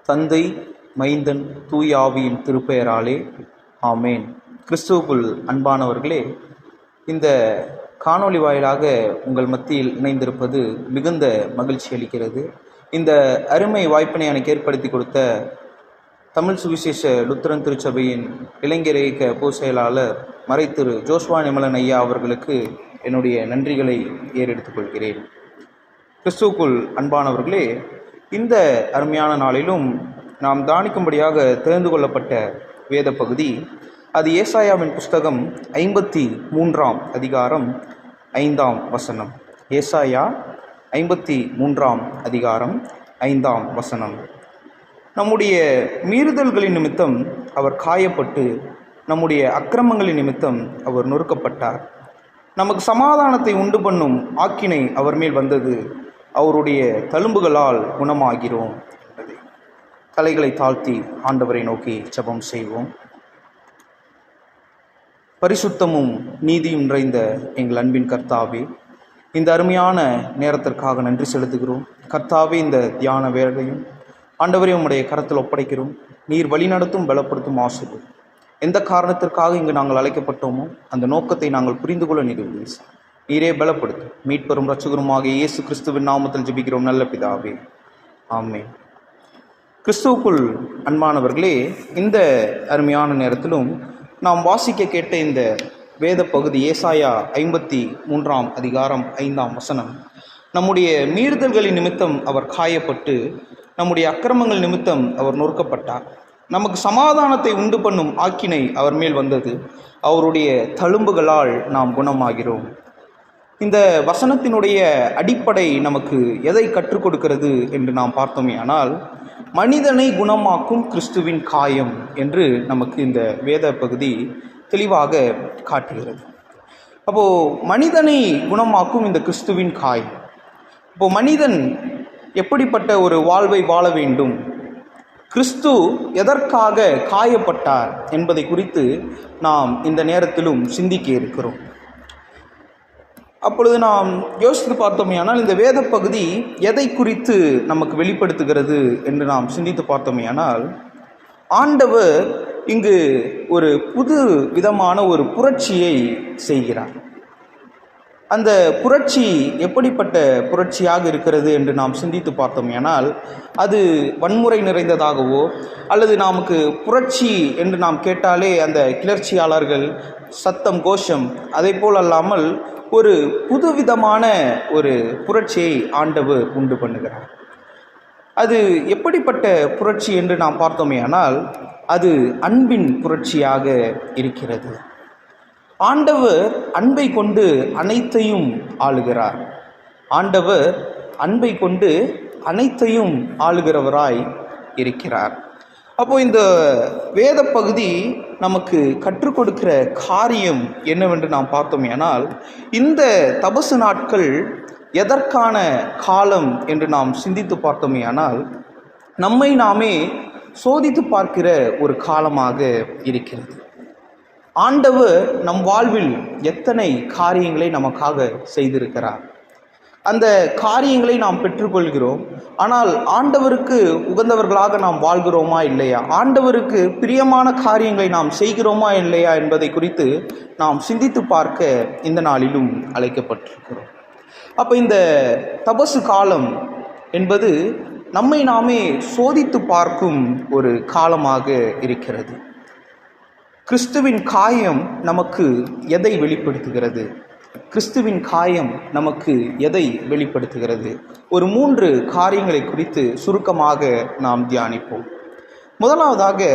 தந்தை, மைந்தன், தூய ஆவியின் திருப்பெயராலே ஆமேன். கிறிஸ்துவுக்குள் அன்பானவர்களே, இந்த காணொளி வாயிலாக உங்கள் மத்தியில் இணைந்திருப்பது மிகுந்த மகிழ்ச்சி அளிக்கிறது. இந்த அருமை வாய்ப்பினை எனக்கு ஏற்படுத்தி கொடுத்த தமிழ் சுவிசேஷ லுத்திரன் திருச்சபையின் இளைஞர் இயக்க பொதுச் செயலாளர் மறை திரு ஜோஸ்வா நிமலன் ஐயா அவர்களுக்கு என்னுடைய நன்றிகளை ஏறெடுத்துக் கொள்கிறேன். கிறிஸ்துவுக்குள் அன்பானவர்களே, இந்த அருமையான நாளிலும் நாம் தானிக்கும்படியாக தெரிந்து கொள்ளப்பட்ட வேத பகுதி அது ஏசாயாவின் புஸ்தகம் 53ஆம் அதிகாரம் 5ஆம் வசனம். ஏசாயா 53ஆம் அதிகாரம் 5ஆம் வசனம். நம்முடைய மீறுதல்களின் நிமித்தம் அவர் காயப்பட்டு, நம்முடைய அக்கிரமங்களின் நிமித்தம் அவர் நொறுக்கப்பட்டார். நமக்கு சமாதானத்தை உண்டு பண்ணும் ஆக்கினை அவர் மேல் வந்தது, அவருடைய தழும்புகளால் குணமாகிறோம் என்பதை. தலைகளை தாழ்த்தி ஆண்டவரை நோக்கி ஜெபம் செய்வோம். பரிசுத்தமும் நீதியும் நிறைந்த எங்கள் அன்பின் கர்த்தாவே, இந்த அருமையான நேரத்திற்காக நன்றி செலுத்துகிறோம். கர்த்தாவே, இந்த தியான வேளையும் ஆண்டவரே உம்முடைய கரத்தில் ஒப்படைக்கிறோம். நீர் வழிநடத்தும், பலப்படுத்தும், ஆசீர்வதியும். எந்த காரணத்திற்காக இங்கு நாங்கள் அழைக்கப்பட்டோமோ அந்த நோக்கத்தை நாங்கள் புரிந்து கொள்ள நீரே பலப்படுத்தும். மீட்பெரும் இரட்சகருமாக இயேசு கிறிஸ்துவின் நாமத்தில் ஜெபிக்கிறோம் நல்ல பிதாவே, ஆமென். கிறிஸ்துவுக்குள் அன்பானவர்களே, இந்த அருமையான நேரத்திலும் நாம் வாசிக்க கேட்ட இந்த வேத பகுதி ஏசாயா 53ஆம் அதிகாரம் 5ஆம் வசனம். நம்முடைய மீறுதல்களின் நிமித்தம் அவர் காயப்பட்டு, நம்முடைய அக்கிரமங்கள் நிமித்தம் அவர் நொறுக்கப்பட்டார். நமக்கு சமாதானத்தை உண்டு பண்ணும் ஆக்கினை அவர் மேல் வந்தது, அவருடைய தழும்புகளால் நாம் குணமாகிறோம். இந்த வசனத்தினுடைய அடிப்படை நமக்கு எதை கற்றுக் கொடுக்கிறது என்று நாம் பார்த்தோமே ஆனால், மனிதனை குணமாக்கும் கிறிஸ்துவின் காயம் என்று நமக்கு இந்த வேத பகுதி தெளிவாக காட்டுகிறது. அப்போது மனிதனை குணமாக்கும் இந்த கிறிஸ்துவின் காயம். இப்போது மனிதன் எப்படிப்பட்ட ஒரு வாழ்வை வாழ வேண்டும், கிறிஸ்து எதற்காக காயப்பட்டார் என்பதை குறித்து நாம் இந்த நேரத்திலும் சிந்திக்க இருக்கிறோம். அப்பொழுது நாம் யோசித்து பார்த்தோமே ஆனால், இந்த வேத பகுதி எதை குறித்து நமக்கு வெளிப்படுத்துகிறது என்று நாம் சிந்தித்து பார்த்தோமே ஆனால், ஆண்டவர் இங்கு ஒரு புது விதமான ஒரு புரட்சியை செய்கிறார். அந்த புரட்சி எப்படிப்பட்ட புரட்சியாக இருக்கிறது என்று நாம் சிந்தித்து பார்த்தோமே ஆனால், அது வன்முறை நிறைந்ததாகவோ அல்லது நமக்கு புரட்சி என்று நாம் கேட்டாலே அந்த கிளர்ச்சியாளர்கள் சத்தம் கோஷம் அதை போல் அல்லாமல் ஒரு புதுவிதமான ஒரு புரட்சியை ஆண்டவர் உண்டு பண்ணுகிறார். அது எப்படிப்பட்ட புரட்சி என்று நாம் பார்த்தோமே ஆனால், அது அன்பின் புரட்சியாக இருக்கிறது. ஆண்டவர் அன்பை கொண்டு அனைத்தையும் ஆளுகிறார். ஆண்டவர் அன்பை கொண்டு அனைத்தையும் ஆளுகிறவராய் இருக்கிறார். அப்போ இந்த வேத பகுதி நமக்கு கற்றுக் கொடுக்கிற காரியம் என்னவென்று நாம் பார்த்தோமே ஆனால், இந்த தபசு நாட்கள் எதற்கான காலம் என்று நாம் சிந்தித்து பார்த்தோமே ஆனால், நம்மை நாமே சோதித்து பார்க்கிற ஒரு காலமாக இருக்கிறது. ஆண்டவர் நம் வாழ்வில் எத்தனை காரியங்களை நமக்காக செய்திருக்கிறார். அந்த காரியங்களை நாம் பெற்றுக்கொள்கிறோம். ஆனால் ஆண்டவருக்கு உகந்தவர்களாக நாம் வாழ்கிறோமா இல்லையா, ஆண்டவருக்கு பிரியமான காரியங்களை நாம் செய்கிறோமா இல்லையா என்பதை குறித்து நாம் சிந்தித்து பார்க்க இந்த நாளிலும் அழைக்கப்பட்டிருக்கிறோம். அப்போ இந்த தபசு காலம் என்பது நம்மை நாமே சோதித்து பார்க்கும் ஒரு காலமாக இருக்கிறது. கிறிஸ்துவின் காயம் நமக்கு எதை வெளிப்படுத்துகிறது? கிறிஸ்துவின் காயம் நமக்கு எதை வெளிப்படுத்துகிறது? ஒரு 3 காரியங்களை குறித்து சுருக்கமாக நாம் தியானிப்போம். முதலாவதாக,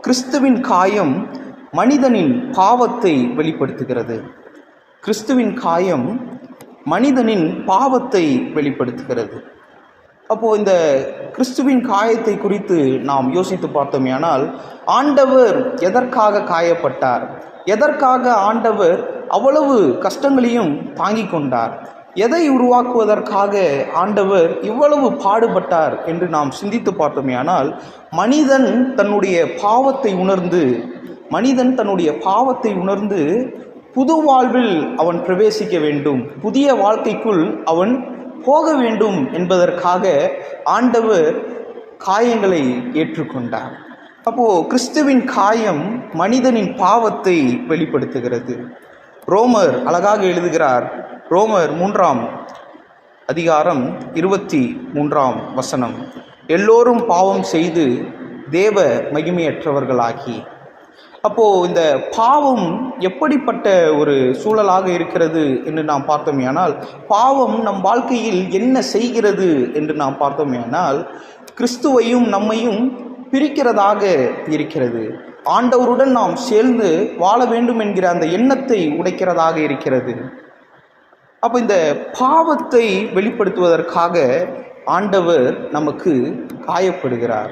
கிறிஸ்துவின் காயம் மனிதனின் பாவத்தை வெளிப்படுத்துகிறது. கிறிஸ்துவின் காயம் மனிதனின் பாவத்தை வெளிப்படுத்துகிறது. அப்போது இந்த கிறிஸ்துவின் காயத்தை குறித்து நாம் யோசித்து பார்த்தோமேயானால், ஆண்டவர் எதற்காக காயப்பட்டார்? எதற்காக ஆண்டவர் அவ்வளவு கஷ்டங்களையும் தாங்கிக் கொண்டார்? எதை உருவாக்குவதற்காக ஆண்டவர் இவ்வளவு பாடுபட்டார் என்று நாம் சிந்தித்து பார்த்தோமேயானால், மனிதன் தன்னுடைய பாவத்தை உணர்ந்து புது வாழ்வில் அவன் பிரவேசிக்க வேண்டும், புதிய வாழ்க்கைக்குள் அவன் போக வேண்டும் என்பதற்காக ஆண்டவர் காயங்களை ஏற்றுக்கொண்டார். அப்போது கிறிஸ்துவின் காயம் மனிதனின் பாவத்தை வெளிப்படுத்துகிறது. ரோமர் அழகாக எழுதுகிறார். ரோமர் 3:23 எல்லோரும் பாவம் செய்து தேவ மகிமையற்றவர்களாகி. அப்போது இந்த பாவம் எப்படிப்பட்ட ஒரு சூழலாக இருக்கிறது என்று நாம் பார்த்தோமேயானால், பாவம் நம் வாழ்க்கையில் என்ன செய்கிறது என்று நாம் பார்த்தோமேயானால், கிறிஸ்துவையும் நம்மையும் பிரிக்கிறதாக இருக்கிறது. ஆண்டவருடன் நாம் சேர்ந்து வாழ வேண்டும் என்கிற அந்த எண்ணத்தை உடைக்கிறதாக இருக்கிறது. அப்போ இந்த பாவத்தை வெளிப்படுத்துவதற்காக ஆண்டவர் நமக்கு காயப்படுகிறார்.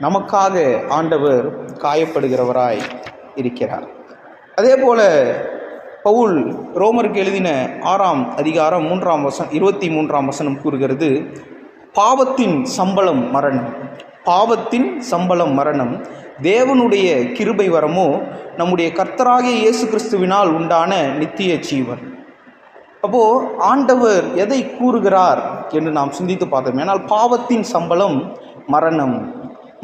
நமக்காக ஆண்டவர் காயப்படுகிறவராய் இருக்கிறார். அதே போல பவுல் ரோமருக்கு எழுதின 6:23 கூறுகிறது, பாவத்தின் சம்பளம் மரணம், பாவத்தின் சம்பளம் மரணம், தேவனுடைய கிருபை வரமோ நம்முடைய கர்த்தராகிய இயேசு கிறிஸ்துவினால் உண்டான நித்திய ஜீவன். அப்போது ஆண்டவர் எதை கூறுகிறார் என்று நாம் சிந்தித்து பார்த்தோம். ஏனால் பாவத்தின் சம்பளம் மரணம்.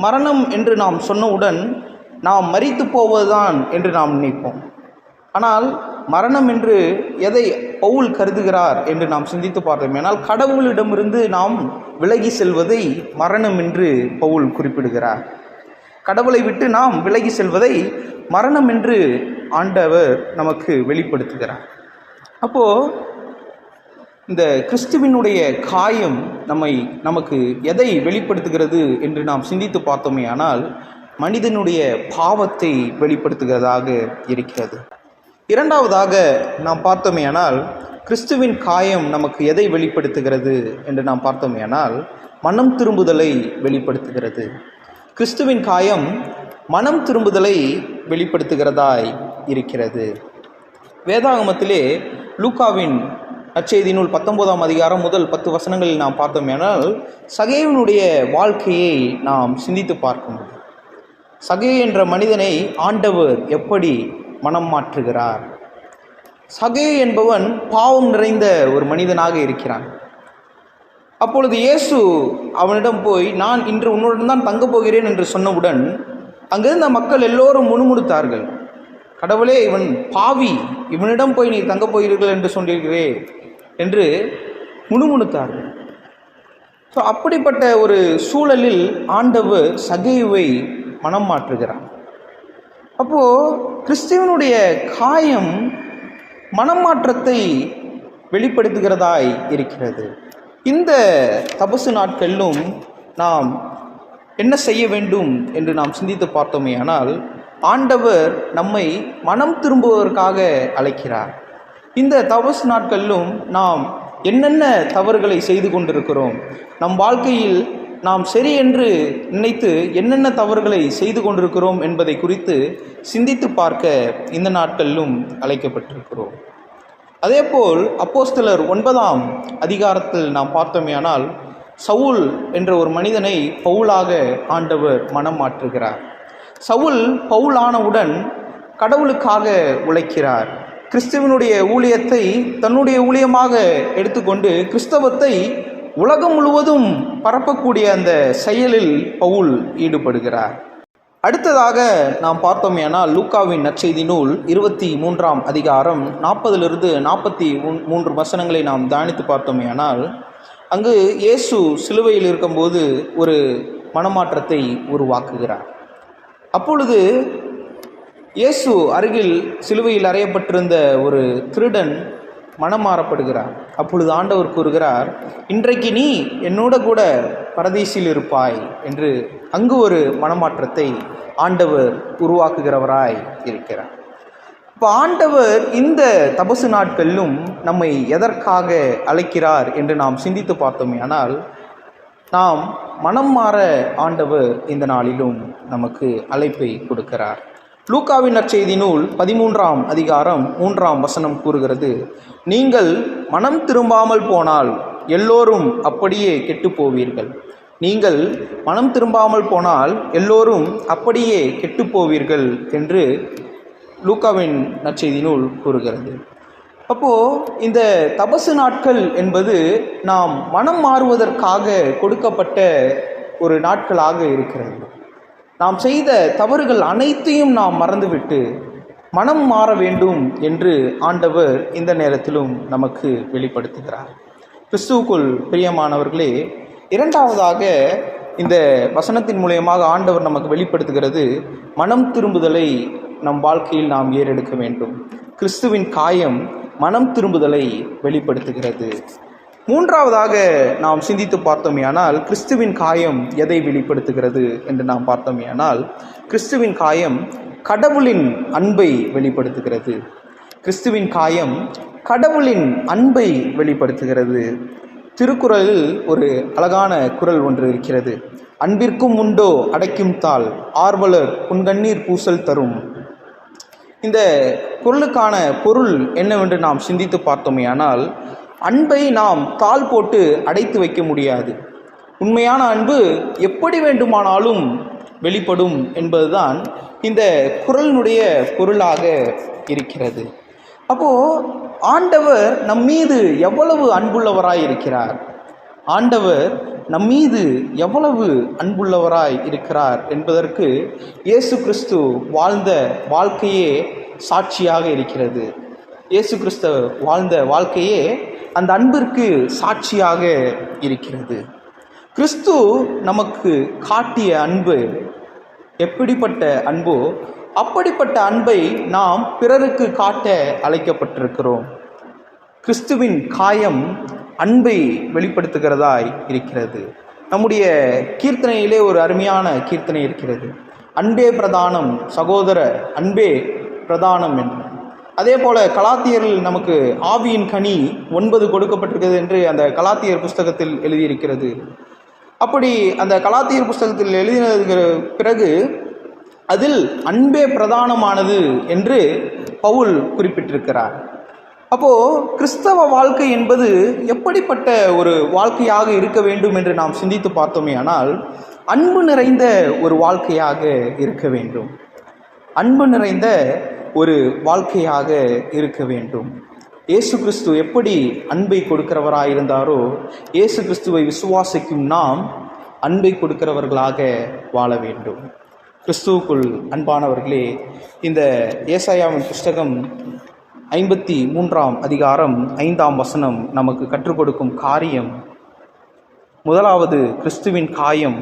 மரணம் என்று நாம் சொன்னவுடன் நாம் மரித்து போவதுதான் என்று நாம் நினைப்போம். ஆனால் மரணம் என்று எதை பவுல் கருதுகிறார் என்று நாம் சிந்தித்து பார்த்தோம். ஏனால் கடவுளிடமிருந்து நாம் விலகி செல்வதை மரணம் என்று பவுல் குறிப்பிடுகிறார். கடவுளை விட்டு நாம் விலகி செல்வதை மரணம் என்று ஆண்டவர் நமக்கு வெளிப்படுத்துகிறார். அப்போது இந்த கிறிஸ்துவினுடைய காயம் நமக்கு எதை வெளிப்படுத்துகிறது என்று நாம் சிந்தித்து பார்த்தோமே ஆனால் மனிதனுடைய பாவத்தை வெளிப்படுத்துகிறதாக இருக்கிறது. இரண்டாவதாக நாம் பார்த்தோமே ஆனால் கிறிஸ்துவின் காயம் நமக்கு எதை வெளிப்படுத்துகிறது என்று நாம் பார்த்தோமே ஆனால் மனம் திரும்புதலை வெளிப்படுத்துகிறது. கிறிஸ்துவின் காயம் மனம் திரும்புதலை வெளிப்படுத்துகிறதாய் இருக்கிறது. வேதாகமத்திலே லூக்காவின் நற்செய்தி நூல் 19ஆம் அதிகாரம் முதல் 10 வசனங்களில் நாம் பார்த்தோமேனால் சகேயுனுடைய வாழ்க்கையை நாம் சிந்தித்து பார்க்க முடியும். சகேயு என்ற மனிதனை ஆண்டவர் எப்படி மனம் மாற்றுகிறார். சகேயு என்பவன் பாவம் நிறைந்த ஒரு மனிதனாக இருக்கிறான். அப்பொழுது இயேசு அவனிடம் போய், நான் இன்று உன்னுடன் தான் தங்கப் போகிறேன் என்று சொன்னவுடன் அங்கிருந்த மக்கள் எல்லோரும் முணுமுணுத்தார்கள். கடவுளே, இவன் பாவி, இவனிடம் போய் நீ தங்கப் போகிறீர்கள் என்று சொன்னீர்களே என்று முணுமுணுத்தார்கள். ஸோ அப்படிப்பட்ட ஒரு சூழலில் ஆண்டவர் சகேயுவை மனம் மாற்றுகிறார். அப்போது கிறிஸ்துவனுடைய காயம் மனம் மாற்றத்தை வெளிப்படுத்துகிறதாய் இருக்கிறது. இந்த தபசு நாட்களிலும் நாம் என்ன செய்ய வேண்டும் என்று நாம் சிந்தித்து பார்த்தோமே ஆனால் ஆண்டவர் நம்மை மனம் திரும்புவதற்காக அழைக்கிறார். இந்த தபசு நாட்களிலும் நாம் என்னென்ன தவறுகளை செய்து கொண்டிருக்கிறோம், நம் வாழ்க்கையில் நாம் சரி என்று நினைத்து என்னென்ன தவறுகளை செய்து கொண்டிருக்கிறோம் என்பதை குறித்து சிந்தித்து பார்க்க இந்த நாட்களிலும் அழைக்கப்பட்டிருக்கிறோம். அதேபோல் அப்போஸ்தலர் 9ஆம் அதிகாரத்தில் நாம் பார்த்தோமேயானால் சவுல் என்ற ஒரு மனிதனை பவுலாக ஆண்டவர் மனம் மாற்றுகிறார். சவுல் பவுலானவுடன் கடவுளுக்காக உழைக்கிறார். கிறிஸ்துவனுடைய ஊழியத்தை தன்னுடைய ஊழியமாக எடுத்துக்கொண்டு கிறிஸ்தவத்தை உலகம் முழுவதும் பரப்பக்கூடிய அந்த செயலில் பவுல் ஈடுபடுகிறார். அடுத்ததாக நாம் பார்த்தோமேயானால் லூக்காவின் நற்செய்தி நூல் 23ஆம் அதிகாரம் 40 43 வசனங்களை நாம் தியானித்து பார்த்தோமேயானால் அங்கு இயேசு சிலுவையில் இருக்கும்போது ஒரு மனமாற்றத்தை உருவாக்குகிறார். அப்பொழுது இயேசு அருகில் சிலுவையில் அறையப்பட்டிருந்த ஒரு திருடன் மனம் மாறப்படுகிறார். அப்பொழுது ஆண்டவர் கூறுகிறார், இன்றைக்கு நீ என்னோட கூட பரதீசில் இருப்பாய் என்று அங்கு ஒரு மனமாற்றத்தை ஆண்டவர் உருவாக்குகிறவராய் இருக்கிறார். இப்போ ஆண்டவர் இந்த தபசு நாட்களிலும் நம்மை எதற்காக அழைக்கிறார் என்று நாம் சிந்தித்து பார்த்தோமே ஆனால் நாம் மனம் மாற ஆண்டவர் இந்த நாளிலும் நமக்கு அழைப்பை கொடுக்கிறார். லூக்காவின் நற்செய்தி நூல் 13ஆம் அதிகாரம் 3ஆம் வசனம் கூறுகிறது, நீங்கள் மனம் திரும்பாமல் போனால் எல்லோரும் அப்படியே கெட்டு போவீர்கள். நீங்கள் மனம் திரும்பாமல் போனால் எல்லோரும் அப்படியே கெட்டு போவீர்கள் என்று லூக்காவின் நற்செய்தி நூல் கூறுகிறது. அப்போது இந்த தபசு நாட்கள் என்பது நாம் மனம் மாறுவதற்காக கொடுக்கப்பட்ட ஒரு நாட்களாக இருக்கிறது. நாம் செய்த தவறுகள் அனைத்தையும் நாம் மறந்துவிட்டு மனம் மாற வேண்டும் என்று ஆண்டவர் இந்த நேரத்திலும் நமக்கு வெளிப்படுத்துகிறார். கிறிஸ்துவுக்குள் பிரியமானவர்களே, இரண்டாவதாக இந்த வசனத்தின் மூலமாக ஆண்டவர் நமக்கு வெளிப்படுத்துகிறது, மனம் திரும்புதலை நம் வாழ்க்கையில் நாம் ஏறெடுக்க வேண்டும். கிறிஸ்துவின் காயம் மனம் திரும்புதலை வெளிப்படுத்துகிறது. மூன்றாவதாக நாம் சிந்தித்து பார்த்தோமேயானால், கிறிஸ்துவின் காயம் எதை வெளிப்படுத்துகிறது என்று நாம் பார்த்தோமேயானால், கிறிஸ்துவின் காயம் கடவுளின் அன்பை வெளிப்படுத்துகிறது. கிறிஸ்துவின் காயம் கடவுளின் அன்பை வெளிப்படுத்துகிறது. திருக்குறளில் ஒரு அழகான குறள் ஒன்று இருக்கிறது. அன்பிற்கும் உண்டோ அடைக்கும் தாள், ஆர்வலர் புன்கண்ணீர் பூசல் தரும். இந்த குறளுக்கான பொருள் என்னவென்று நாம் சிந்தித்து பார்த்தோமேயானால், அன்பை நாம் தாள் போட்டு அடைத்து வைக்க முடியாது. உண்மையான அன்பு எப்படி வேண்டுமானாலும் வெளிப்படும் என்பதுதான் இந்த குறளினுடைய பொருளாக இருக்கிறது. அப்போது ஆண்டவர் நம் மீது எவ்வளவு அன்புள்ளவராய் இருக்கிறார், ஆண்டவர் நம் மீது எவ்வளவு அன்புள்ளவராய் இருக்கிறார் என்பதற்கு இயேசு கிறிஸ்து வாழ்ந்த வாழ்க்கையே சாட்சியாக இருக்கிறது. இயேசு கிறிஸ்து வாழ்ந்த வாழ்க்கையே அந்த அன்பிற்கு சாட்சியாக இருக்கிறது. கிறிஸ்து நமக்கு காட்டிய அன்பு எப்படிப்பட்ட அன்போ அப்படிப்பட்ட அன்பை நாம் பிறருக்கு காட்ட அழைக்கப்பட்டிருக்கிறோம். கிறிஸ்துவின் காயம் அன்பை வெளிப்படுத்துகிறதாய் இருக்கிறது. நம்முடைய கீர்த்தனையிலே ஒரு அருமையான கீர்த்தனை இருக்கிறது, அன்பே பிரதானம் சகோதர அன்பே பிரதானம் என்று. அதே போல கலாத்தியரில் நமக்கு ஆவியின் கனி 9 கொடுக்கப்பட்டிருக்கிறது என்று அந்த கலாத்தியர் புஸ்தகத்தில் எழுதியிருக்கிறது. அப்படி அந்த கலாத்தியர் புஸ்தகத்தில் எழுதினதுக்கு பிறகு அதில் அன்பே பிரதானமானது என்று பவுல் குறிப்பிட்டிருக்கிறார். அப்போது கிறிஸ்தவ வாழ்க்கை என்பது எப்படிப்பட்ட ஒரு வாழ்க்கையாக இருக்க வேண்டும் என்று நாம் சிந்தித்து பார்த்தோமே ஆனால், அன்பு நிறைந்த ஒரு வாழ்க்கையாக இருக்க வேண்டும். அன்பு நிறைந்த ஒரு வாழ்க்கையாக இருக்க வேண்டும். இயேசு கிறிஸ்து எப்படி அன்பை கொடுக்கிறவராக இருந்தாரோ, இயேசு கிறிஸ்துவை விசுவாசிக்கும் நாம் அன்பை கொடுக்கிறவர்களாக வாழ வேண்டும். கிறிஸ்துவுக்குள் அன்பானவர்களே, இந்த ஏசாயாவின் புஸ்தகம் 53ஆம் அதிகாரம் 5ஆம் வசனம் நமக்கு கற்றுக் கொடுக்கும் காரியம், முதலாவது கிறிஸ்துவின் காயம்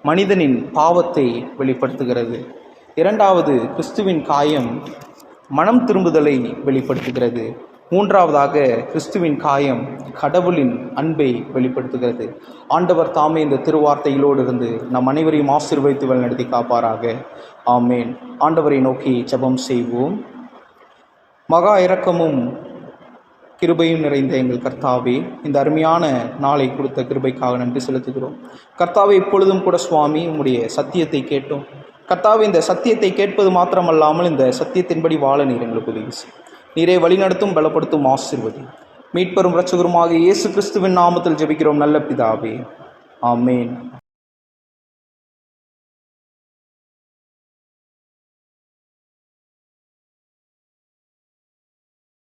மனிதனின் பாவத்தை வெளிப்படுத்துகிறது. இரண்டாவது கிறிஸ்துவின் காயம் மனம் திரும்புதலை வெளிப்படுத்துகிறது. மூன்றாவதாக கிறிஸ்துவின் காயம் கடவுளின் அன்பை வெளிப்படுத்துகிறது. ஆண்டவர் தாமே இந்த திருவார்த்தைகளோடு இருந்து நம் அனைவரையும் ஆசீர்வதித்து வழிநடத்தி காப்பாராக. ஆமேன். ஆண்டவரை நோக்கி ஜெபம் செய்வோம். மகா இரக்கமும் கிருபையும் நிறைந்த எங்கள் கர்த்தாவே, இந்த அருமையான நாளை கொடுத்த கிருபைக்காக நன்றி செலுத்துகிறோம். கர்த்தாவே, இப்பொழுதும் கூட சுவாமி உம்முடைய சத்தியத்தை கேட்டோம். கர்த்தாவே, இந்த சத்தியத்தை கேட்பது மாத்திரமல்லாமல் இந்த சத்தியத்தின்படி வாழ நீர் எங்களுக்கு உதவி செய்யும். நீரே வழிநடத்தும், பலப்படுத்தும், ஆசீர்வதி. மீட்பெரும் இரட்சகருமாக இயேசு கிறிஸ்துவின் நாமத்தில் ஜெபிக்கிறோம் நல்ல பிதாவே. ஆமேன்.